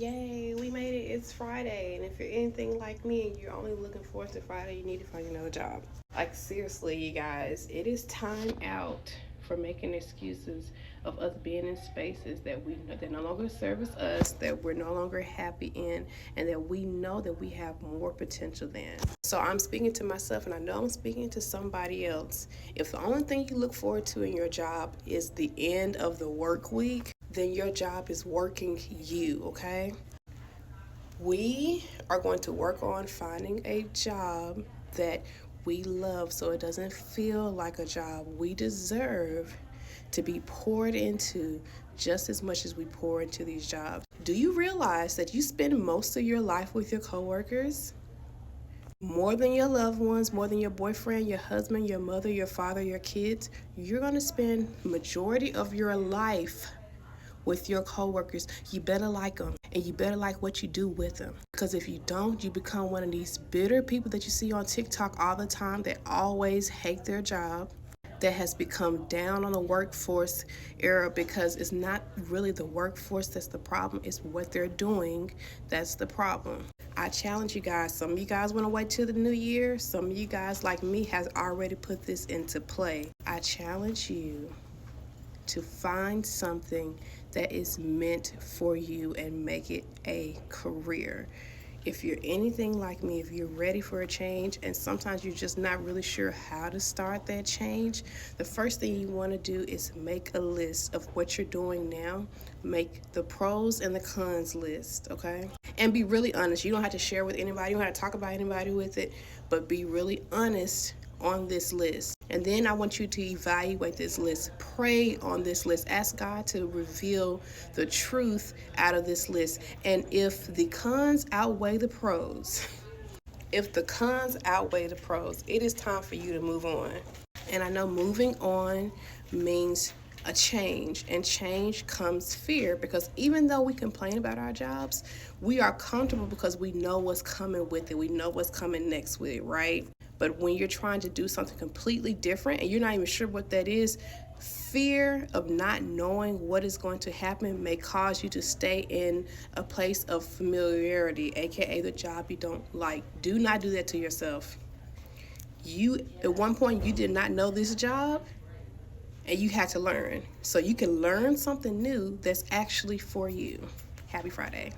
Yay, we made it. It's Friday. And if you're anything like me and you're only looking forward to Friday, you need to find another job. Like, seriously, you guys, it is time out for making excuses of us being in spaces that no longer service us, that we're no longer happy in, and that we know that we have more potential than. So I'm speaking to myself, and I know I'm speaking to somebody else. If the only thing you look forward to in your job is the end of the work week, then your job is working you, okay? We are going to work on finding a job that we love so it doesn't feel like a job. We deserve to be poured into just as much as we pour into these jobs. Do you realize that you spend most of your life with your coworkers? More than your loved ones, more than your boyfriend, your husband, your mother, your father, your kids. You're going to spend majority of your life with your coworkers. You better like them, and you better like what you do with them. Because if you don't, you become one of these bitter people that you see on TikTok all the time that always hate their job, that has become down on the workforce era because it's not really the workforce that's the problem, it's what they're doing that's the problem. I challenge you guys. Some of you guys want to wait till the new year. Some of you guys, like me, has already put this into play. I challenge you to find something that is meant for you and make it a career. If you're anything like me, if you're ready for a change and sometimes you're just not really sure how to start that change, the first thing you want to do is make a list of what you're doing now. Make the pros and the cons list, okay? And be really honest. You don't have to share with anybody, you don't have to talk about anybody with it, but be really honest on this list. And then I want you to evaluate this list. Pray on this list. Ask God to reveal the truth out of this list. And if the cons outweigh the pros, if the cons outweigh the pros, it is time for you to move on. And I know moving on means a change, and change comes fear, because even though we complain about our jobs, we are comfortable because we know what's coming with it. We know what's coming next with it, right? But when you're trying to do something completely different and you're not even sure what that is, fear of not knowing what is going to happen may cause you to stay in a place of familiarity, aka the job you don't like. Do not do that to yourself. You, at one point, you did not know this job and you had to learn. So you can learn something new that's actually for you. Happy Friday.